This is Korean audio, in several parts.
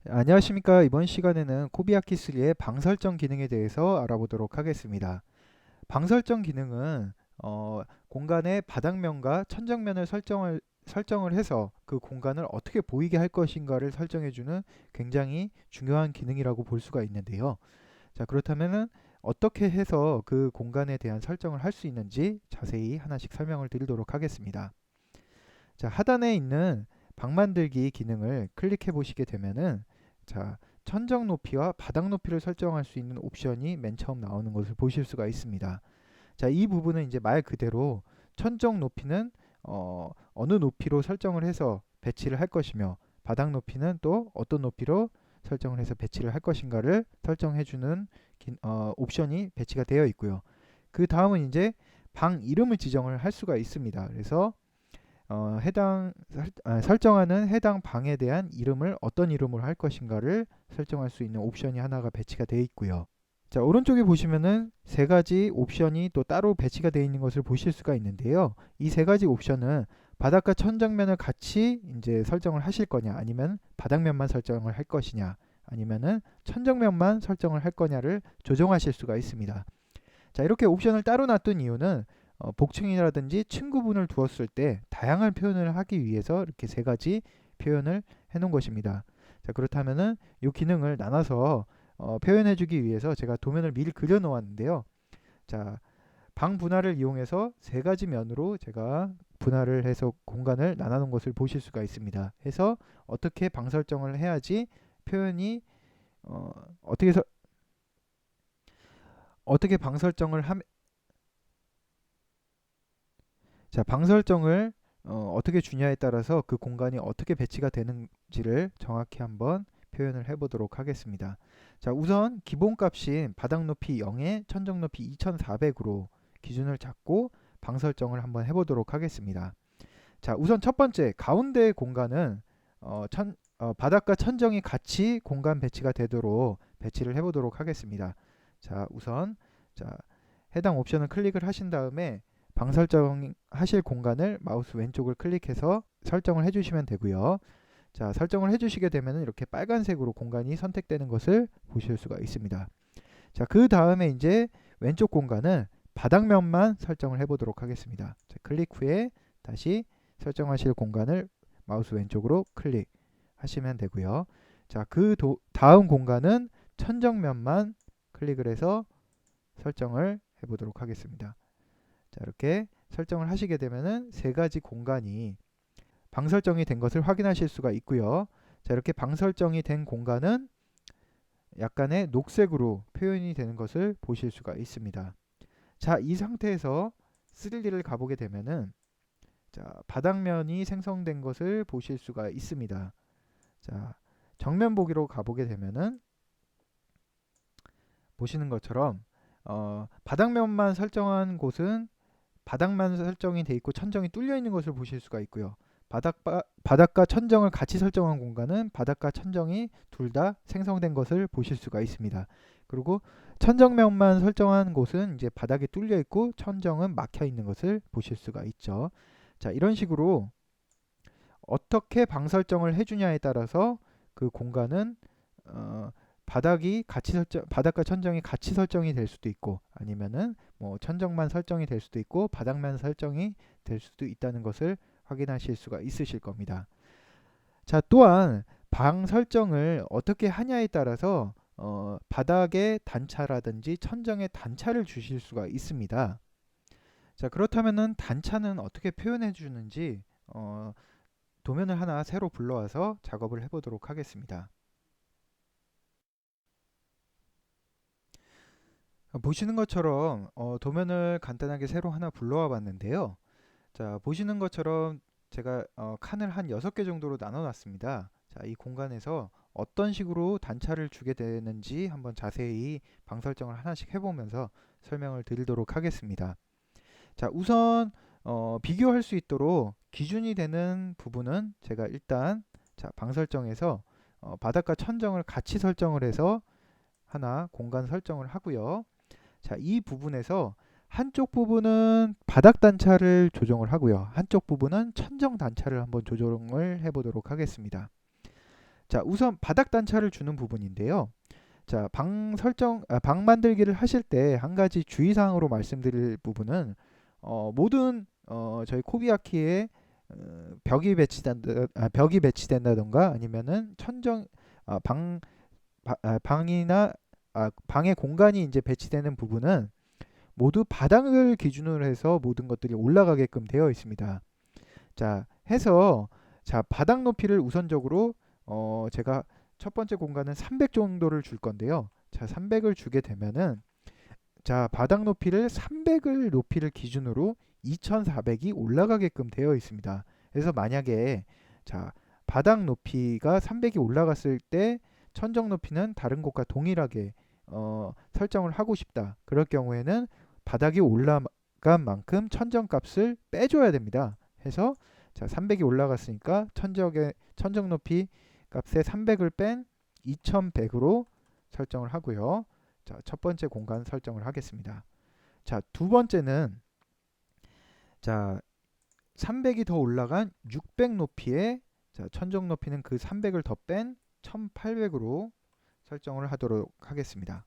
안녕하십니까. 이번 시간에는 코비아키3의 방 설정 기능에 대해서 알아보도록 하겠습니다. 방 설정 기능은 공간의 바닥면과 천정면을 설정을 해서 그 공간을 어떻게 보이게 할 것인가를 설정해주는 굉장히 중요한 기능이라고 볼 수가 있는데요. 자, 그렇다면은 어떻게 해서 그 공간에 대한 설정을 할 수 있는지 자세히 하나씩 설명을 드리도록 하겠습니다. 자, 하단에 있는 방 만들기 기능을 클릭해 보시게 되면은 자, 천정 높이와 바닥 높이를 설정할 수 있는 옵션이 맨 처음 나오는 것을 보실 수가 있습니다. 자, 이 부분은 이제 말 그대로 천정 높이는 어느 높이로 설정을 해서 배치를 할 것이며 바닥 높이는 또 어떤 높이로 설정을 해서 배치를 할 것인가를 설정해 주는 옵션이 배치가 되어 있고요. 그 다음은 이제 방 이름을 지정을 할 수가 있습니다. 그래서 설정하는 해당 방에 대한 이름을 어떤 이름으로 할 것인가를 설정할 수 있는 옵션이 하나가 배치가 되어 있고요. 자, 오른쪽에 보시면은 세 가지 옵션이 또 따로 배치가 되어 있는 것을 보실 수가 있는데요. 이 세 가지 옵션은 바닥과 천정면을 같이 이제 설정을 하실 거냐, 아니면 바닥면만 설정을 할 것이냐, 아니면은 천정면만 설정을 할 거냐를 조정하실 수가 있습니다. 자, 이렇게 옵션을 따로 놨던 이유는 복층이라든지 층 구분을 두었을 때 다양한 표현을 하기 위해서 이렇게 세 가지 표현을 해 놓은 것입니다. 자, 그렇다면은 이 기능을 나눠서 표현해 주기 위해서 제가 도면을 미리 그려 놓았는데요. 자, 방 분할을 이용해서 세 가지 면으로 제가 분할을 해서 공간을 나눠 놓은 것을 보실 수가 있습니다. 해서 어떻게 방 설정을 해야지 표현이 어, 어떻게 서, 어떻게 방 설정을 함, 자, 방 설정을 어떻게 주냐에 따라서 그 공간이 어떻게 배치가 되는지를 정확히 한번 표현을 해보도록 하겠습니다. 자, 우선 기본값인 바닥 높이 0에 천정 높이 2400으로 기준을 잡고 방 설정을 한번 해보도록 하겠습니다. 자, 우선 첫 번째 가운데 공간은 바닥과 천정이 같이 공간 배치가 되도록 배치를 해보도록 하겠습니다. 자, 우선 자, 해당 옵션을 클릭을 하신 다음에 방 설정하실 공간을 마우스 왼쪽을 클릭해서 설정을 해주시면 되고요. 자, 설정을 해주시게 되면 이렇게 빨간색으로 공간이 선택되는 것을 보실 수가 있습니다. 자, 그 다음에 이제 왼쪽 공간은 바닥면만 설정을 해보도록 하겠습니다. 자, 클릭 후에 다시 설정하실 공간을 마우스 왼쪽으로 클릭하시면 되고요. 자, 다음 공간은 천정면만 클릭을 해서 설정을 해보도록 하겠습니다. 자, 이렇게 설정을 하시게 되면은 세 가지 공간이 방 설정이 된 것을 확인하실 수가 있고요. 자, 이렇게 방 설정이 된 공간은 약간의 녹색으로 표현이 되는 것을 보실 수가 있습니다. 자, 이 상태에서 3D를 가보게 되면은 자, 바닥면이 생성된 것을 보실 수가 있습니다. 자, 정면 보기로 가보게 되면은 보시는 것처럼 바닥면만 설정한 곳은 바닥만 설정이 돼 있고 천정이 뚫려 있는 것을 보실 수가 있고요. 바닥과 천정을 같이 설정한 공간은 바닥과 천정이 둘 다 생성된 것을 보실 수가 있습니다. 그리고 천정면만 설정한 곳은 이제 바닥이 뚫려 있고 천정은 막혀 있는 것을 보실 수가 있죠. 자, 이런 식으로 어떻게 방 설정을 해주냐에 따라서 그 공간은 어, 바닥과 천정이 같이 설정이 될 수도 있고 아니면은 뭐 천정만 설정이 될 수도 있고 바닥만 설정이 될 수도 있다는 것을 확인하실 수가 있으실 겁니다. 자, 또한 방 설정을 어떻게 하냐에 따라서 바닥의 단차라든지 천정의 단차를 주실 수가 있습니다. 자, 그렇다면은 단차는 어떻게 표현해 주는지 도면을 하나 새로 불러와서 작업을 해보도록 하겠습니다. 보시는 것처럼 도면을 간단하게 새로 하나 불러와 봤는데요. 자, 보시는 것처럼 제가 칸을 한 6개 정도로 나눠 놨습니다. 자, 이 공간에서 어떤 식으로 단차를 주게 되는지 한번 자세히 방 설정을 하나씩 해보면서 설명을 드리도록 하겠습니다. 자, 우선 비교할 수 있도록 기준이 되는 부분은 제가 일단 자, 방 설정에서 바닥과 천정을 같이 설정을 해서 하나 공간 설정을 하고요. 자, 이 부분에서 한쪽 부분은 바닥 단차를 조정을 하고요. 한쪽 부분은 천정 단차를 한번 조정을 해보도록 하겠습니다. 자, 우선 바닥 단차를 주는 부분인데요. 자, 방 만들기를 하실 때 한 가지 주의사항으로 말씀드릴 부분은 모든 저희 코비아키에 벽이 배치된다던가 아니면은 천정 방이나 방의 공간이 이제 배치되는 부분은 모두 바닥을 기준으로 해서 모든 것들이 올라가게끔 되어 있습니다. 자, 해서 자, 바닥 높이를 우선적으로 제가 첫 번째 공간은 300 정도를 줄 건데요. 자, 300을 주게 되면은 자, 바닥 높이를 300을 높이를 기준으로 2400이 올라가게끔 되어 있습니다. 그래서 만약에 자, 바닥 높이가 300이 올라갔을 때 천정 높이는 다른 곳과 동일하게 설정을 하고 싶다. 그럴 경우에는 바닥이 올라간 만큼 천정 값을 빼줘야 됩니다. 해서 자, 300이 올라갔으니까 천정 높이 값에 300을 뺀 2100으로 설정을 하고요. 자, 첫 번째 공간 설정을 하겠습니다. 자, 두 번째는 자, 300이 더 올라간 600 높이에 자, 천정 높이는 그 300을 더 뺀 1800으로 설정을 하도록 하겠습니다.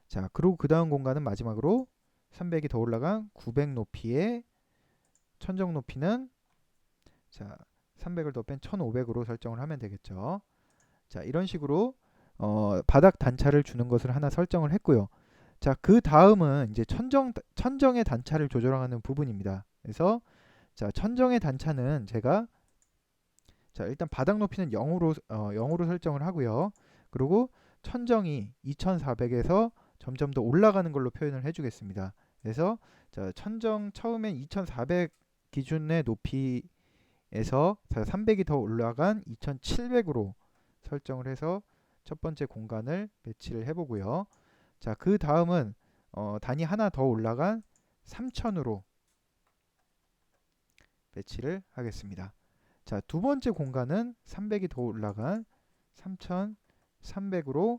자, 그리고 그 다음 공간은 마지막으로 300이 더 올라간 900 높이에 천정 높이는 자, 300을 더 뺀 1500으로 설정을 하면 되겠죠. 자, 이런 식으로 바닥 단차를 주는 것을 하나 설정을 했고요. 자, 그 다음은 이제 천정의 단차를 조절하는 부분입니다. 그래서 자, 천정의 단차는 제가 자, 일단 바닥 높이는 0으로 설정을 하고요. 그리고 천정이 2400에서 점점 더 올라가는 걸로 표현을 해주겠습니다. 그래서 자, 천정 처음엔 2400 기준의 높이에서 300이 더 올라간 2700으로 설정을 해서 첫 번째 공간을 배치를 해보고요. 자, 그 다음은 단위 하나 더 올라간 3000으로 배치를 하겠습니다. 자, 두 번째 공간은 300이 더 올라간 3300으로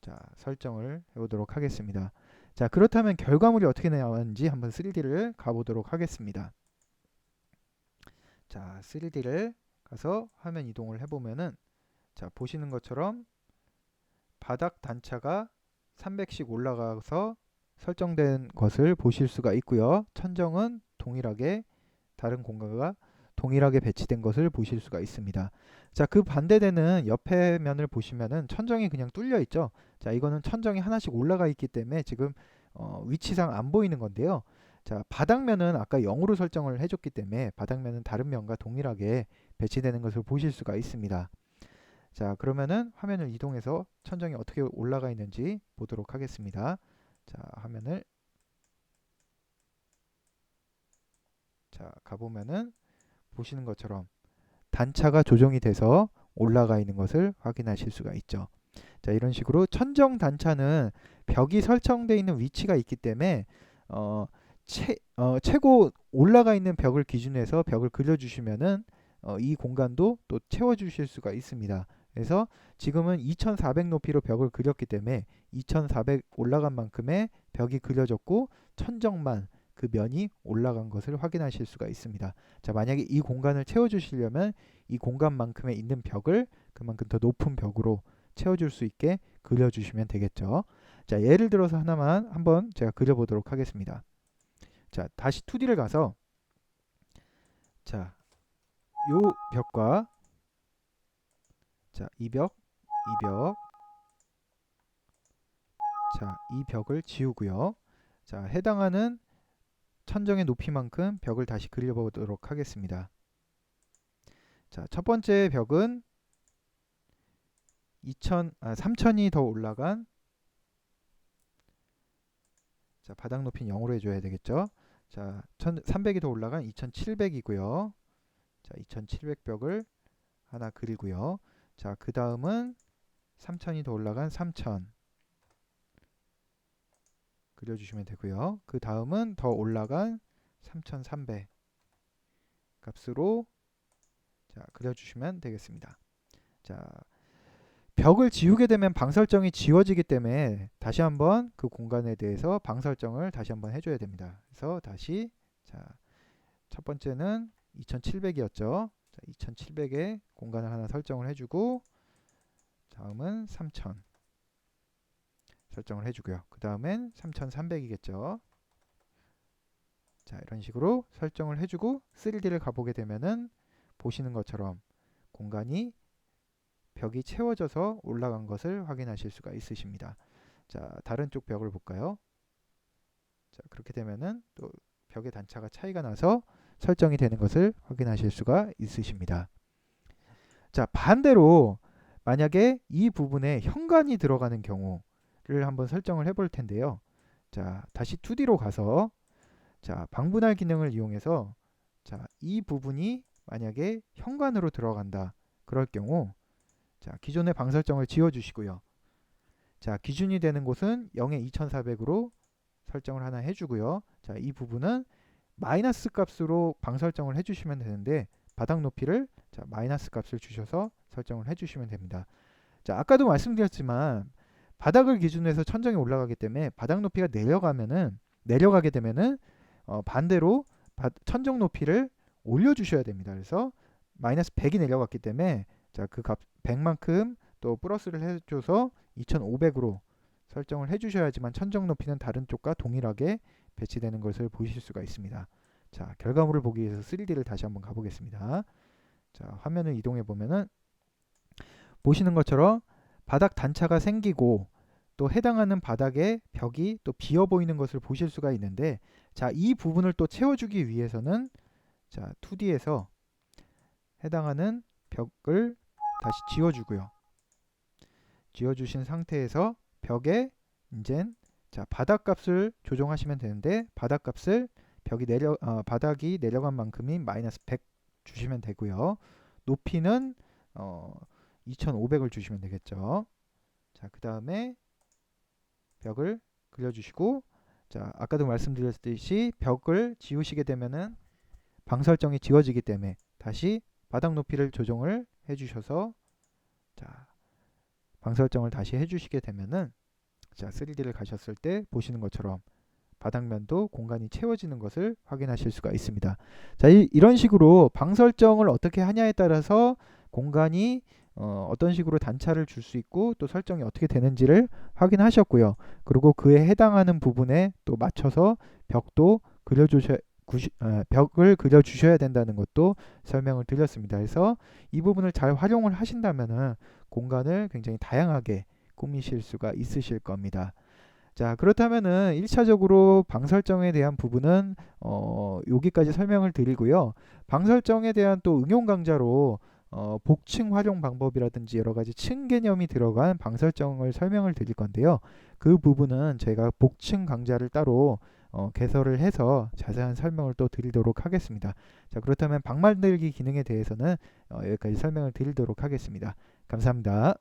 자, 설정을 해보도록 하겠습니다. 자, 그렇다면 결과물이 어떻게 나왔는지 한번 3D를 가보도록 하겠습니다. 자, 3D를 가서 화면 이동을 해보면은 자, 보시는 것처럼 바닥 단차가 300씩 올라가서 설정된 것을 보실 수가 있고요. 천정은 동일하게 다른 공간과 동일하게 배치된 것을 보실 수가 있습니다. 자, 그 반대되는 옆에 면을 보시면은 천정이 그냥 뚫려 있죠. 자, 이거는 천정이 하나씩 올라가 있기 때문에 지금 위치상 안 보이는 건데요. 자, 바닥면은 아까 0으로 설정을 해줬기 때문에 바닥면은 다른 면과 동일하게 배치되는 것을 보실 수가 있습니다. 자, 그러면은 화면을 이동해서 천정이 어떻게 올라가 있는지 보도록 하겠습니다. 자, 화면을 자, 가보면은 보시는 것처럼 단차가 조정이 돼서 올라가 있는 것을 확인하실 수가 있죠. 자, 이런 식으로 천정 단차는 벽이 설정되어 있는 위치가 있기 때문에 최고 올라가 있는 벽을 기준해서 벽을 그려주시면은 이 공간도 또 채워주실 수가 있습니다. 그래서 지금은 2400 높이로 벽을 그렸기 때문에 2400 올라간 만큼의 벽이 그려졌고 천정만 그 면이 올라간 것을 확인하실 수가 있습니다. 자, 만약에 이 공간을 채워주시려면 이 공간만큼에 있는 벽을 그만큼 더 높은 벽으로 채워줄 수 있게 그려주시면 되겠죠. 자, 예를 들어서 하나만 한번 제가 그려보도록 하겠습니다. 자, 다시 2D를 가서 자, 요 벽과 자, 이 벽, 자, 이 벽을 지우고요. 자, 해당하는 천정의 높이만큼 벽을 다시 그려보도록 하겠습니다. 자, 첫 번째 벽은 3000이 더 올라간 자, 바닥 높이는 0으로 해줘야 되겠죠. 자, 300이 더 올라간 2700이고요. 자, 2700 벽을 하나 그리고요. 자, 그 다음은 3000이 더 올라간 3000 그려주시면 되고요. 그 다음은 더 올라간 3300 값으로 자, 그려주시면 되겠습니다. 자, 벽을 지우게 되면 방 설정이 지워지기 때문에 다시 한번 그 공간에 대해서 방 설정을 다시 한번 해줘야 됩니다. 그래서 다시 자, 첫 번째는 2700이었죠. 자, 2700에 공간을 하나 설정을 해주고, 다음은 3000 설정을 해주고요. 그 다음엔 3300이겠죠. 자, 이런 식으로 설정을 해주고 3D를 가보게 되면은 보시는 것처럼 공간이 벽이 채워져서 올라간 것을 확인하실 수가 있으십니다. 자, 다른 쪽 벽을 볼까요? 자, 그렇게 되면은 또 벽의 단차가 차이가 나서 설정이 되는 것을 확인하실 수가 있으십니다. 자, 반대로 만약에 이 부분에 현관이 들어가는 경우를 한번 설정을 해볼 텐데요. 자, 다시 2D로 가서 자, 방분할 기능을 이용해서 자, 이 부분이 만약에 현관으로 들어간다. 그럴 경우 자, 기존의 방 설정을 지워 주시고요. 자, 기준이 되는 곳은 0에 2400으로 설정을 하나 해주고요. 자, 이 부분은 마이너스 값으로 방 설정을 해주시면 되는데 바닥 높이를 자, 마이너스 값을 주셔서 설정을 해주시면 됩니다. 자, 아까도 말씀드렸지만 바닥을 기준으로 해서 천정이 올라가기 때문에 바닥 높이가 내려가게 되면은 반대로 천정 높이를 올려주셔야 됩니다. 그래서 마이너스 100이 내려갔기 때문에 자, 그 값 100만큼 또 플러스를 해줘서 2500으로 설정을 해주셔야지만 천정 높이는 다른 쪽과 동일하게 배치되는 것을 보실 수가 있습니다. 자, 결과물을 보기 위해서 3D를 다시 한번 가보겠습니다. 자, 화면을 이동해 보면은 보시는 것처럼 바닥 단차가 생기고 또 해당하는 바닥의 벽이 또 비어 보이는 것을 보실 수가 있는데, 자, 이 부분을 또 채워주기 위해서는 자, 2D에서 해당하는 벽을 다시 지워주고요. 지워주신 상태에서 벽에 이젠 자, 바닥값을 조정하시면 되는데 바닥값을 바닥이 내려간 만큼인 마이너스 100 주시면 되고요. 높이는 2500을 주시면 되겠죠. 자, 그 다음에 벽을 그려주시고, 자, 아까도 말씀드렸듯이 벽을 지우시게 되면은 방 설정이 지워지기 때문에 다시 바닥 높이를 조정을 해주셔서 자, 방 설정을 다시 해주시게 되면은 자, 3D를 가셨을 때 보시는 것처럼 바닥면도 공간이 채워지는 것을 확인하실 수가 있습니다. 자, 이런 식으로 방 설정을 어떻게 하냐에 따라서 공간이 어떤 식으로 단차를 줄 수 있고 또 설정이 어떻게 되는지를 확인하셨고요. 그리고 그에 해당하는 부분에 또 맞춰서 벽을 그려주셔야 된다는 것도 설명을 드렸습니다. 그래서 이 부분을 잘 활용을 하신다면 공간을 굉장히 다양하게 꾸미실 수가 있으실 겁니다. 자, 그렇다면은 1차적으로 방 설정에 대한 부분은 여기까지 설명을 드리고요. 방 설정에 대한 또 응용 강좌로 복층 활용 방법이라든지 여러 가지 층 개념이 들어간 방 설정을 설명을 드릴 건데요. 그 부분은 제가 복층 강좌를 따로 개설을 해서 자세한 설명을 또 드리도록 하겠습니다. 자, 그렇다면 방 만들기 기능에 대해서는 여기까지 설명을 드리도록 하겠습니다. 감사합니다.